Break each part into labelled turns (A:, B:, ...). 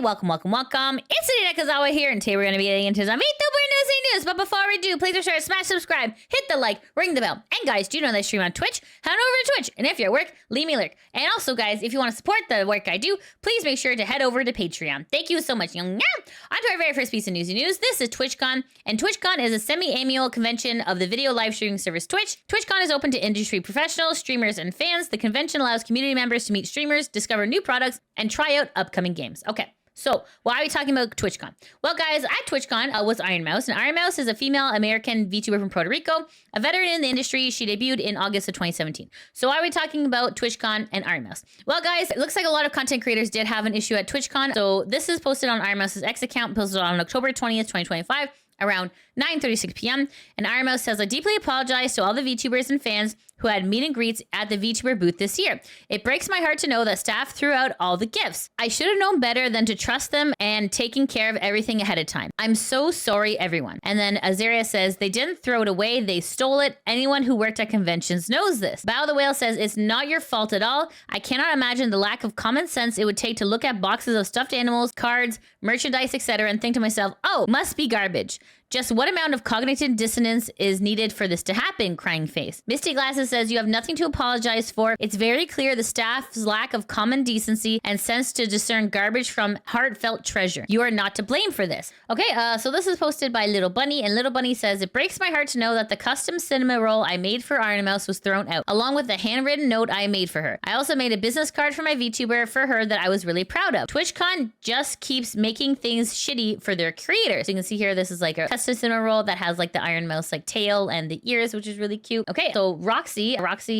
A: welcome. It's Anita Kazawa here, and today we're going to be getting into some VTuber news. But before we do, please make sure to smash subscribe, hit the like, ring the bell. And guys, do you know that I stream on Twitch? Head on over to Twitch, and if you're at work, leave me a lurk. And also, guys, if you want to support the work I do, please make sure to head over to Patreon. Thank you so much. On to our very first piece of Newsy news. This is TWITCHCON, and TWITCHCON is a semi-annual convention of the video live streaming service Twitch. TWITCHCON is open to industry professionals, streamers, and fans. The convention allows community members to meet streamers, discover new products, and try out upcoming games. Okay. So, why are we talking about TWITCHCON? Well, guys, at TWITCHCON was Ironmouse, and Ironmouse is a female American VTuber from Puerto Rico, a veteran in the industry. She debuted in August of 2017. So, why are we talking about TWITCHCON and Ironmouse? Well, guys, it looks like a lot of content creators did have an issue at TWITCHCON. So, this is posted on Ironmouse's X account, posted on October 20th, 2025, around 9:36 p.m. And Ironmouse says, I deeply apologize to all the VTubers and fans who had meet and greets at the VTuber booth this year. It breaks my heart to know that staff threw out all the gifts. I should have known better than to trust them and taking care of everything ahead of time. I'm so sorry, everyone. And then Azaria says, they didn't throw it away, they stole it. Anyone who worked at conventions knows this. Bao the Whale says, it's not your fault at all. I cannot imagine the lack of common sense it would take to look at boxes of stuffed animals, cards, merchandise, etc. and think to myself, oh, must be garbage. Just what amount of cognitive dissonance is needed for this to happen? Crying face. Misty Glasses says, you have nothing to apologize for. It's very clear the staff's lack of common decency and sense to discern garbage from heartfelt treasure. You are not to blame for this. Okay, so this is posted by Little Bunny, and Little Bunny says, it breaks my heart to know that the custom cinema roll I made for Ironmouse was thrown out, along with the handwritten note I made for her. I also made a business card for my VTuber for her that I was really proud of. TWITCHCON just keeps making things shitty for their creators. So you can see here, this is like a custom cinema roll that has like the Ironmouse like tail and the ears, which is really cute. Okay, so Roxy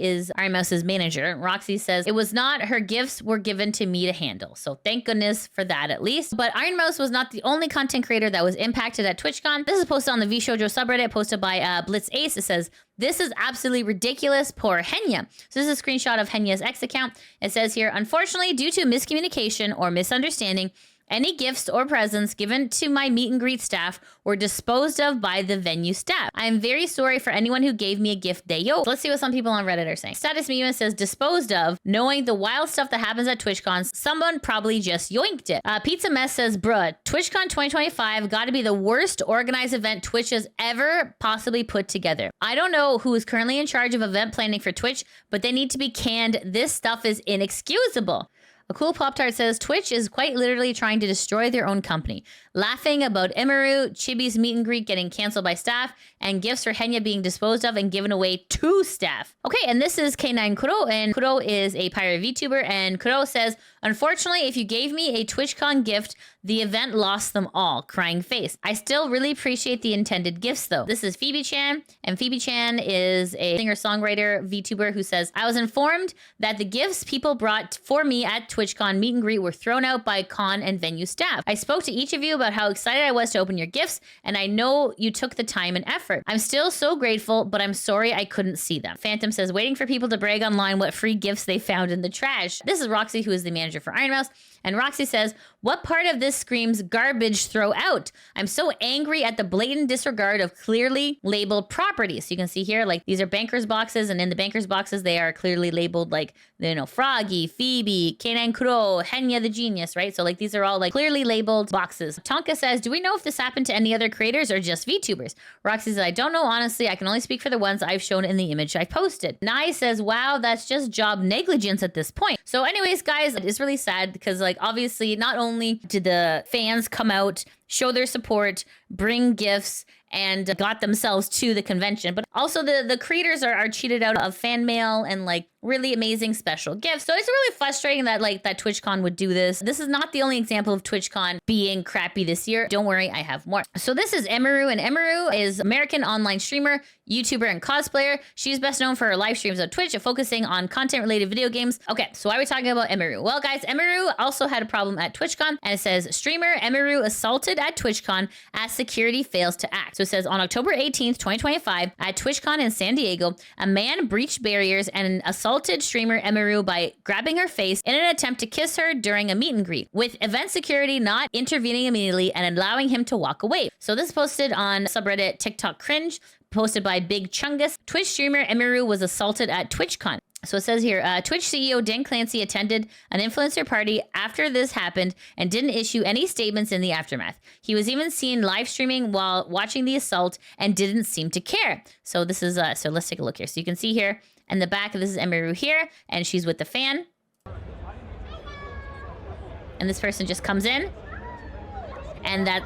A: is Ironmouse's manager. Roxy says, it was not her gifts were given to me to handle. So thank goodness for that at least. But Ironmouse was not the only content creator that was impacted at TWITCHCON. This is posted on the VShojo subreddit, posted by Blitz Ace. It says, this is absolutely ridiculous. Poor Henya. So this is a screenshot of Henya's X account. It says here, unfortunately, due to miscommunication or misunderstanding, any gifts or presents given to my meet and greet staff were disposed of by the venue staff. I am very sorry for anyone who gave me a gift dayo. Let's see what some people on Reddit are saying. Status Mima says, disposed of, knowing the wild stuff that happens at TwitchCon, someone probably just yoinked it. Pizza Mess says, bruh, TwitchCon 2025 got to be the worst organized event Twitch has ever possibly put together. I don't know who is currently in charge of event planning for Twitch, but they need to be canned. This stuff is inexcusable. A cool Pop-Tart says, Twitch is quite literally trying to destroy their own company. Laughing about Emiru, Chibi's meet and greet getting canceled by staff, and gifts for Henya being disposed of and given away to staff. Okay, and this is K9 Kuro, and Kuro is a pirate VTuber, and Kuro says, unfortunately, if you gave me a TwitchCon gift, the event lost them all. Crying face. I still really appreciate the intended gifts, though. This is Phoebe Chan, and Phoebe Chan is a singer-songwriter VTuber who says, I was informed that the gifts people brought for me at TwitchCon meet and greet were thrown out by con and venue staff. I spoke to each of you about how excited I was to open your gifts, and I know you took the time and effort. I'm still so grateful, but I'm sorry I couldn't see them. Phantom says, waiting for people to brag online what free gifts they found in the trash. This is Roxy, who is the manager for Ironmouse, and Roxy says, what part of this screams garbage throw out? I'm so angry at the blatant disregard of clearly labeled properties. So you can see here, like, these are bankers boxes, and in the bankers boxes, they are clearly labeled like, you know, Froggy, Phoebe, K9 Kuro, Henya the Genius, right? So like these are all like clearly labeled boxes. Tonka says, do we know if this happened to any other creators or just VTubers? Roxy says, I don't know, honestly. I can only speak for the ones I've shown in the image I posted. Nai says, wow, that's just job negligence at this point. So anyways, guys, it is really sad because like obviously not only did the fans come out, show their support, bring gifts, and got themselves to the convention, but also the creators are cheated out of fan mail and like really amazing special gifts. So it's really frustrating that like that TwitchCon would do this. This is not the only example of TwitchCon being crappy this year. Don't worry, I have more. So this is Emiru, and Emiru is American online streamer, YouTuber, and cosplayer. She's best known for her live streams on Twitch, focusing on content-related video games. Okay, so why are we talking about Emiru? Well, guys, Emiru also had a problem at TwitchCon, and it says, streamer Emiru assaulted at TwitchCon as security fails to act. So it says, on October 18th, 2025, at TwitchCon in San Diego, a man breached barriers and assaulted streamer Emiru by grabbing her face in an attempt to kiss her during a meet and greet, with event security not intervening immediately and allowing him to walk away. So this is posted on subreddit TikTok Cringe, posted by Big Chungus. Twitch streamer Emiru was assaulted at TwitchCon. So it says here, Twitch CEO Dan Clancy attended an influencer party after this happened and didn't issue any statements in the aftermath. He was even seen live streaming while watching the assault and didn't seem to care. So this is, so let's take a look here. So you can see here in the back, this is Emiru here, and she's with the fan. And this person just comes in, and that...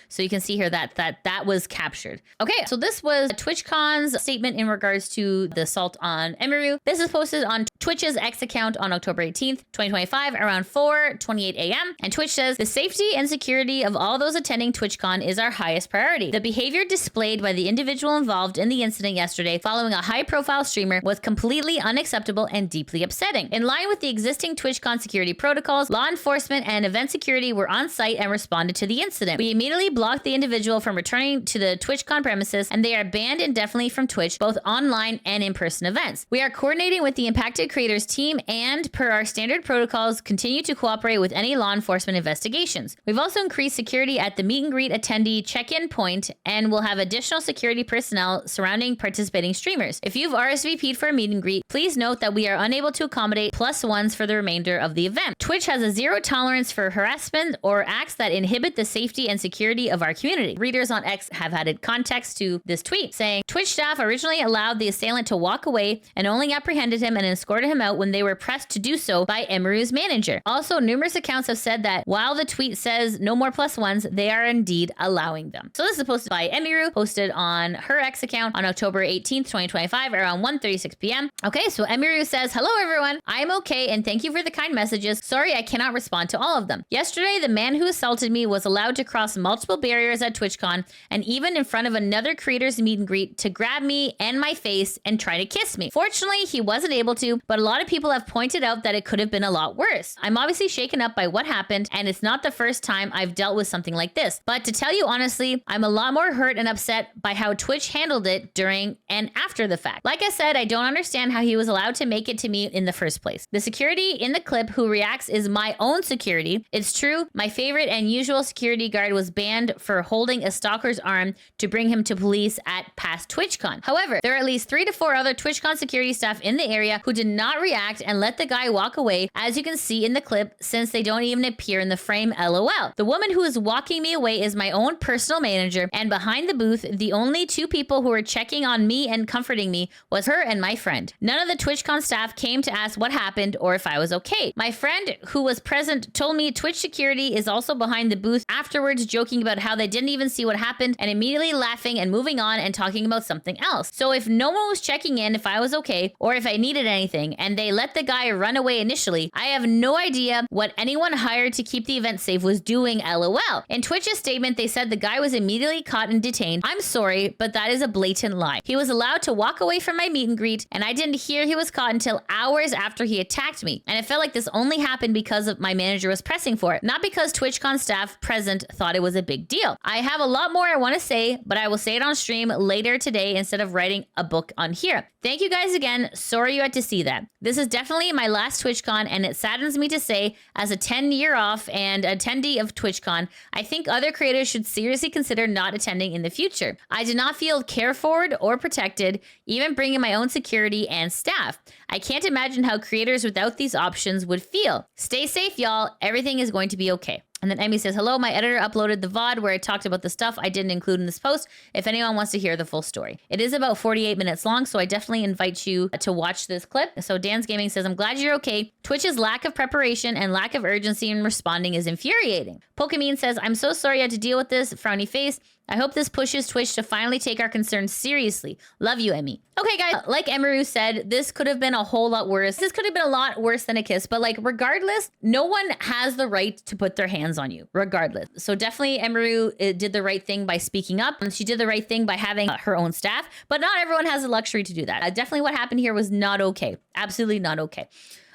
A: So you can see here that was captured. Okay, so this was TwitchCon's statement in regards to the assault on Emiru. This is posted on Twitch's X account on October 18th, 2025, around 4:28 a.m. And Twitch says, the safety and security of all those attending TwitchCon is our highest priority. The behavior displayed by the individual involved in the incident yesterday following a high-profile streamer was completely unacceptable and deeply upsetting. In line with the existing TwitchCon security protocols, law enforcement and event security were on site and responded to the incident. We immediately blocked the individual from returning to the TwitchCon premises, and they are banned indefinitely from Twitch, both online and in-person events. We are coordinating with the impacted creators team and, per our standard protocols, continue to cooperate with any law enforcement investigations. We've also increased security at the meet and greet attendee check-in point and will have additional security personnel surrounding participating streamers. If you've RSVP'd for a meet and greet, please note that we are unable to accommodate +1s for the remainder of the event. Twitch has a zero tolerance for harassment or acts that inhibit the safety and security of our community. Readers on X have added context to this tweet, saying, Twitch staff originally allowed the assailant to walk away and only apprehended him and escorted him out when they were pressed to do so by Emiru's manager. Also, numerous accounts have said that while the tweet says no more +1s, they are indeed allowing them. So this is posted by Emiru, posted on her X account on October 18th, 2025, around 1:36 p.m. Okay, so Emiru says, hello everyone, I'm okay and thank you for the kind messages. Sorry I cannot respond to all of them. Yesterday, the man who assaulted me was allowed to cross multiple barriers at TwitchCon and even in front of another creator's meet and greet to grab me and my face and try to kiss me. Fortunately, he wasn't able to, but a lot of people have pointed out that it could have been a lot worse. I'm obviously shaken up by what happened, and it's not the first time I've dealt with something like this. But to tell you honestly, I'm a lot more hurt and upset by how Twitch handled it during and after the fact. Like I said, I don't understand how he was allowed to make it to me in the first place. The security in the clip who reacts is my own security. It's true, my favorite and usual security guard was banned for holding a stalker's arm to bring him to police at past TwitchCon. However, there are at least 3 to 4 other TwitchCon security staff in the area who did not react and let the guy walk away, as you can see in the clip, since they don't even appear in the frame, LOL. The woman who is walking me away is my own personal manager, and behind the booth, the only 2 people who were checking on me and comforting me was her and my friend. None of the TwitchCon staff came to ask what happened or if I was okay. My friend who was present told me Twitch security is also behind the booth afterwards, joking about how they didn't even see what happened and immediately laughing and moving on and talking about something else. So if no one was checking in if I was okay or if I needed anything and they let the guy run away initially, I have no idea what anyone hired to keep the event safe was doing, LOL. In Twitch's statement, they said the guy was immediately caught and detained. I'm sorry, but that is a blatant lie. He was allowed to walk away from my meet and greet, and I didn't hear he was caught until hours after he attacked me. And it felt like this only happened because of my manager was pressing for it, not because TwitchCon staff present thought it was a big deal. I have a lot more I want to say, but I will say it on stream later today instead of writing a book on here. Thank you guys again. Sorry you had to see that. This is definitely my last TwitchCon, and it saddens me to say, as a 10-year off and attendee of TwitchCon, I think other creators should seriously consider not attending in the future. I did not feel cared for or protected, even bringing my own security and staff. I can't imagine how creators without these options would feel. Stay safe, y'all. Everything is going to be okay. And then Emmy says, hello, my editor uploaded the VOD where I talked about the stuff I didn't include in this post if anyone wants to hear the full story. It is about 48 minutes long, so I definitely invite you to watch this clip. So Dan's Gaming says, I'm glad you're okay. Twitch's lack of preparation and lack of urgency in responding is infuriating. Pokemon says, I'm so sorry you had to deal with this, frowny face. I hope this pushes Twitch to finally take our concerns seriously. Love you, Emmy. Okay, guys, like Emiru said, this could have been a whole lot worse. This could have been a lot worse than a kiss, but like, regardless, no one has the right to put their hands on you, regardless. So definitely Emiru did the right thing by speaking up. And she did the right thing by having her own staff, but not everyone has the luxury to do that. Definitely what happened here was not okay. Absolutely not okay.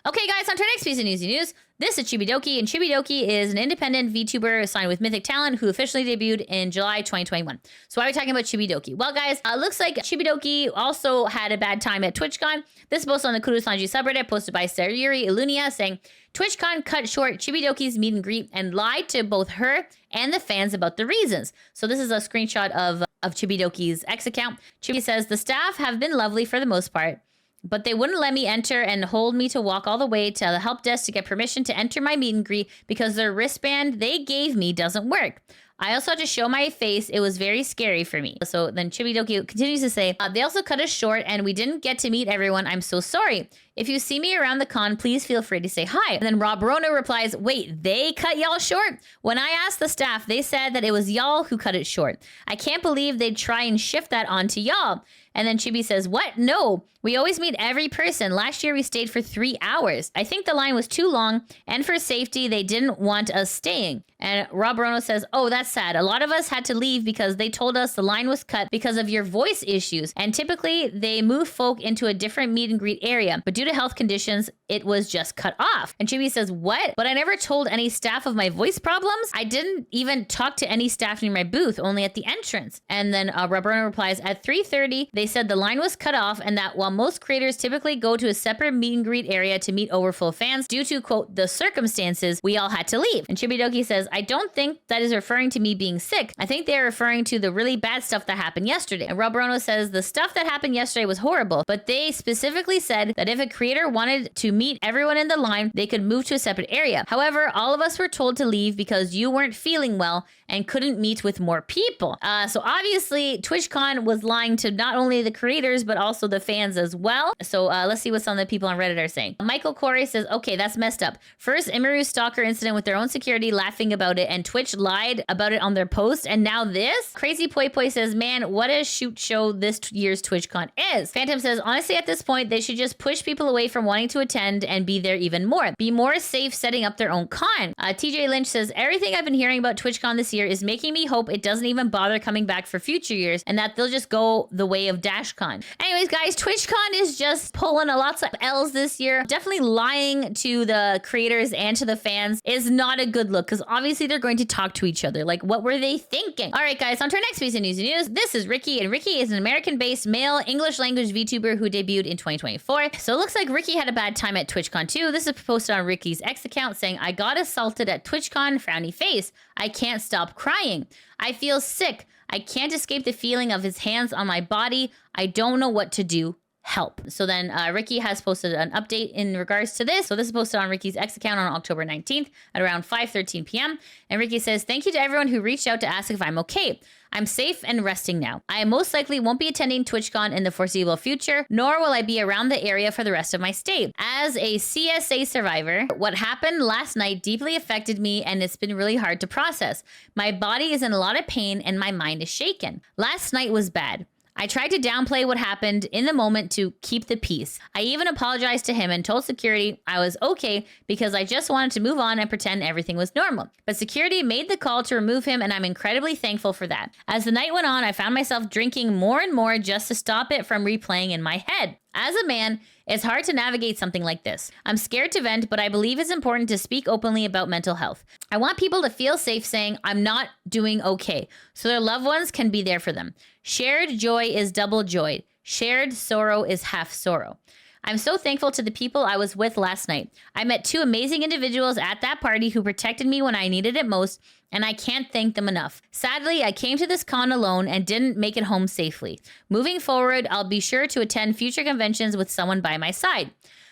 A: Okay, guys, on to our next piece of Newsy news. This is Chibidoki, and Chibidoki is an independent VTuber signed with Mythic Talent who officially debuted in July 2021. So why are we talking about Chibidoki? Well, guys, looks like Chibidoki also had a bad time at TwitchCon. This post on the Kurusanji subreddit posted by Sayuri Ilunia saying, TwitchCon cut short Chibidoki's meet and greet and lied to both her and the fans about the reasons. So this is a screenshot of of Chibidoki's X account. Chibi says, the staff have been lovely for the most part, but they wouldn't let me enter and hold me to walk all the way to the help desk to get permission to enter my meet and greet because their wristband they gave me doesn't work. I also had to show my face. It was very scary for me. So then Chibidoki continues to say, they also cut us short and we didn't get to meet everyone. I'm so sorry. If you see me around the con, please feel free to say hi. And then Rob Rono replies, wait, they cut y'all short? When I asked the staff, they said that it was y'all who cut it short. I can't believe they'd try and shift that onto y'all. And then Chibi says, what? No, we always meet every person. Last year we stayed for 3 hours. I think the line was too long, and for safety, they didn't want us staying. And Rob Rono says, oh, that's sad. A lot of us had to leave because they told us the line was cut because of your voice issues. And typically they move folk into a different meet and greet area, but due to health conditions, it was just cut off. And Chibi says, what? But I never told any staff of my voice problems. I didn't even talk to any staff near my booth, only at the entrance. And then Rob Rono replies, at 3:30, they said the line was cut off and that while most creators typically go to a separate meet and greet area to meet overfull fans, due to, quote, the circumstances, we all had to leave. And Chibidoki says, I don't think that is referring to me being sick. I think they're referring to the really bad stuff that happened yesterday. And Rob Rono says, the stuff that happened yesterday was horrible, but they specifically said that if a creator wanted to meet everyone in the line, they could move to a separate area. However, all of us were told to leave because you weren't feeling well and couldn't meet with more people. So obviously, TWITCHCON was lying to not only the creators, but also the fans as well. So let's see what some of the people on Reddit are saying. Michael Corey says, okay, that's messed up. First, Emiru's stalker incident with their own security laughing about it, and Twitch lied about it on their post, and now this? Crazy Poi Poi says, man, what a shoot show this year's TWITCHCON is. Phantom says, honestly, at this point, they should just push people away from wanting to attend and be there even more. Be more safe setting up their own con. TJ Lynch says, everything I've been hearing about TWITCHCON this year is making me hope it doesn't even bother coming back for future years and that they'll just go the way of DashCon. Anyways, guys, TWITCHCON is just pulling a lots of L's this year. Definitely lying to the creators and to the fans is not a good look because obviously they're going to talk to each other. Like, what were they thinking? All right, guys, on to our next piece of Newsy News. This is Ricky, and Ricky is an American-based male English language VTuber who debuted in 2024. So it looks like Ricky had a bad time at TwitchCon too. This is posted on Ricky's X account saying, I got assaulted at TwitchCon, frowny face. I can't stop crying. I feel sick. I can't escape the feeling of his hands on my body. I don't know what to do. Help. So then Ricky has posted an update in regards to this. So this is posted on Ricky's X account on October 19th at around 5:13 p.m. And Ricky says, thank you to everyone who reached out to ask if I'm okay. I'm safe and resting now. I most likely won't be attending TwitchCon in the foreseeable future, nor will I be around the area for the rest of my stay. As a CSA survivor, what happened last night deeply affected me and it's been really hard to process. My body is in a lot of pain and my mind is shaken. Last night was bad. I tried to downplay what happened in the moment to keep the peace. I even apologized to him and told security I was okay because I just wanted to move on and pretend everything was normal. But security made the call to remove him and I'm incredibly thankful for that. As the night went on, I found myself drinking more and more just to stop it from replaying in my head. As a man, it's hard to navigate something like this. I'm scared to vent, but I believe it's important to speak openly about mental health. I want people to feel safe saying, I'm not doing okay, so their loved ones can be there for them. Shared joy is double joy. Shared sorrow is half sorrow. I'm so thankful to the people I was with last night. I met two amazing individuals at that party who protected me when I needed it most, and I can't thank them enough. Sadly, I came to this con alone and didn't make it home safely. Moving forward, I'll be sure to attend future conventions with someone by my side.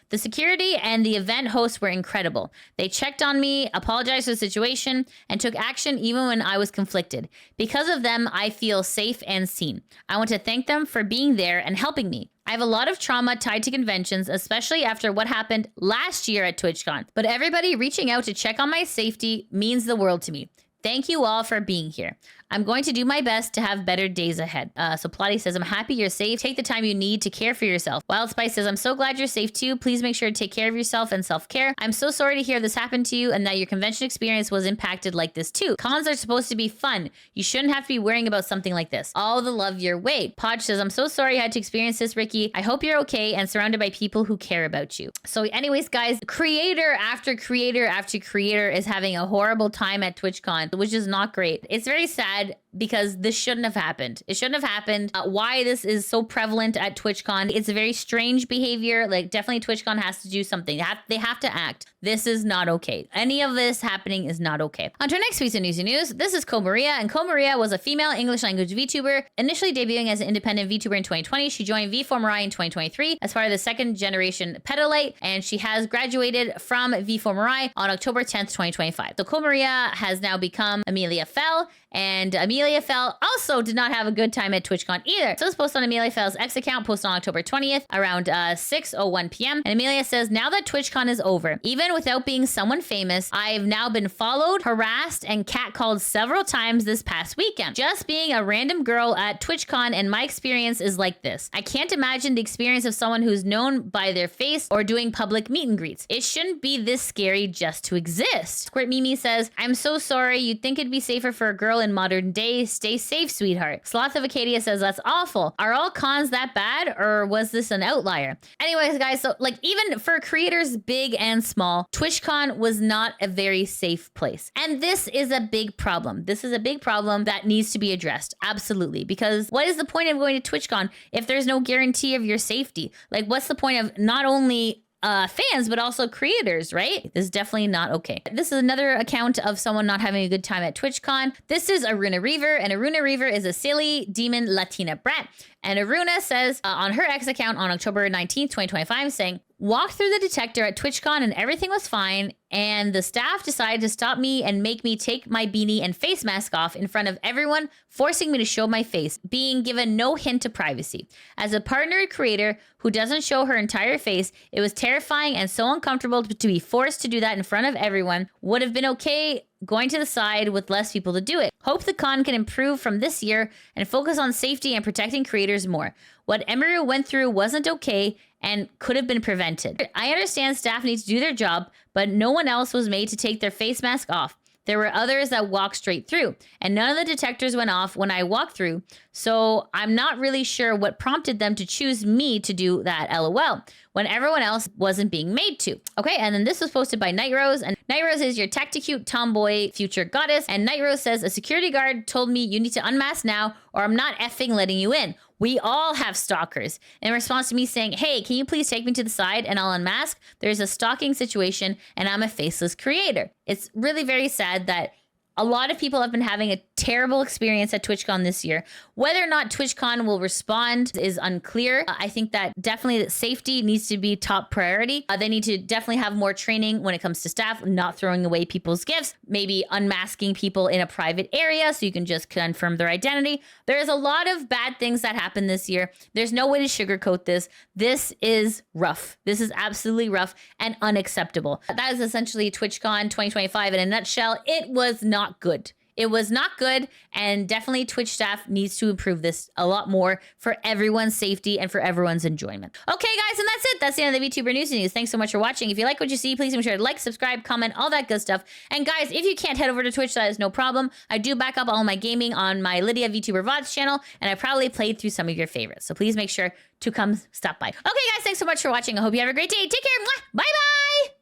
A: The security and the event hosts were incredible. They checked on me, apologized for the situation, and took action even when I was conflicted. Because of them, I feel safe and seen. I want to thank them for being there and helping me. I have a lot of trauma tied to conventions, especially after what happened last year at TwitchCon. But everybody reaching out to check on my safety means the world to me. Thank you all for being here. I'm going to do my best to have better days ahead. So Plotty says, I'm happy you're safe. Take the time you need to care for yourself. Wild Spice says, I'm so glad you're safe too. Please make sure to take care of yourself and self-care. I'm so sorry to hear this happen to you and that your convention experience was impacted like this too. Cons are supposed to be fun. You shouldn't have to be worrying about something like this. All the love your way. Podge says, I'm so sorry you had to experience this, Ricky. I hope you're okay and surrounded by people who care about you. So anyways, guys, creator after creator after creator is having a horrible time at TwitchCon, which is not great. It's very sad because this shouldn't have happened. It shouldn't have happened. Why this is so prevalent at TwitchCon. It's a very strange behavior. Like, definitely TwitchCon has to do something. They have to act. This is not okay. Any of this happening is not okay. On to our next piece of Newsy News. This is Kou Mariya, and Kou Mariya was a female English language VTuber, initially debuting as an independent VTuber in 2020. She joined V4Mirai in 2023 as part of the second generation Pedalite, and she has graduated from V4Mirai on October 10th, 2025. So Kou Mariya has now become EmiliyaFell, and EmiliyaFell also did not have a good time at TwitchCon either. So this post on EmiliyaFell's X account, posted on October 20th around 6:01 p.m. And Emilia says, now that TwitchCon is over, even without being someone famous, I've now been followed, harassed, and catcalled several times this past weekend. Just being a random girl at TwitchCon, and my experience is like this. I can't imagine the experience of someone who's known by their face or doing public meet and greets. It shouldn't be this scary just to exist. Squirt Mimi says, I'm so sorry. You'd think it'd be safer for a girl in modern day. Stay safe, sweetheart. Sloth of Acadia says, that's awful. Are all cons that bad, or was this an outlier? Anyways, guys, so like, even for creators big and small, TwitchCon was not a very safe place. And this is a big problem. This is a big problem that needs to be addressed. Absolutely. Because what is the point of going to TwitchCon if there's no guarantee of your safety? Like, what's the point of not only fans, but also creators, right? This is definitely not okay. This is another account of someone not having a good time at TwitchCon. This is Aruna Reaver, and Aruna Reaver is a silly demon Latina brat. And Aruna says on her X account on October 19th, 2025, saying, walked through the detector at TwitchCon and everything was fine, and the staff decided to stop me and make me take my beanie and face mask off in front of everyone, forcing me to show my face, being given no hint of privacy. As a partnered creator who doesn't show her entire face, it was terrifying and so uncomfortable to be forced to do that in front of everyone. Would have been okay going to the side with less people to do it. Hope the con can improve from this year and focus on safety and protecting creators more. What Emiru went through wasn't okay and could have been prevented. I understand staff need to do their job, but no one else was made to take their face mask off. There were others that walked straight through, and none of the detectors went off when I walked through, so I'm not really sure what prompted them to choose me to do that, LOL, when everyone else wasn't being made to. Okay, and then this was posted by Night Rose, and Night Rose is your tacticute tomboy future goddess, and Night Rose says, a security guard told me you need to unmask now or I'm not effing letting you in. We all have stalkers. In response to me saying, hey, can you please take me to the side and I'll unmask? There's a stalking situation and I'm a faceless creator. It's really very sad that a lot of people have been having a terrible experience at TwitchCon this year. Whether or not TwitchCon will respond is unclear. I think that definitely safety needs to be top priority. They need to definitely have more training when it comes to staff, not throwing away people's gifts, maybe unmasking people in a private area so you can just confirm their identity. There's a lot of bad things that happened this year. There's no way to sugarcoat this. This is rough. This is absolutely rough and unacceptable. That is essentially TwitchCon 2025 in a nutshell. It was not good. It was not good, and definitely Twitch staff needs to improve this a lot more for everyone's safety and for everyone's enjoyment. Okay, guys, and that's it. That's the end of the VTuber News. Thanks so much for watching. If you like what you see, please make sure to like, subscribe, comment, all that good stuff. And guys, if you can't head over to Twitch, that is no problem. I do back up all my gaming on my Lydia VTuber VODs channel, and I probably played through some of your favorites. So please make sure to come stop by. Okay, guys, thanks so much for watching. I hope you have a great day. Take care. Mwah. Bye-bye.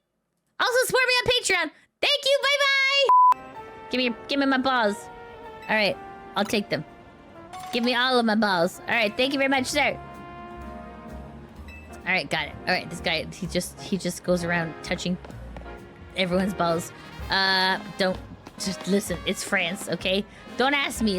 A: Also, support me on Patreon. Thank you. Bye-bye. Give me my balls. All right, I'll take them. Give me all of my balls. All right, thank you very much, sir. All right, got it. All right, this guy, he just goes around touching everyone's balls. Don't just listen. It's France, okay? Don't ask me.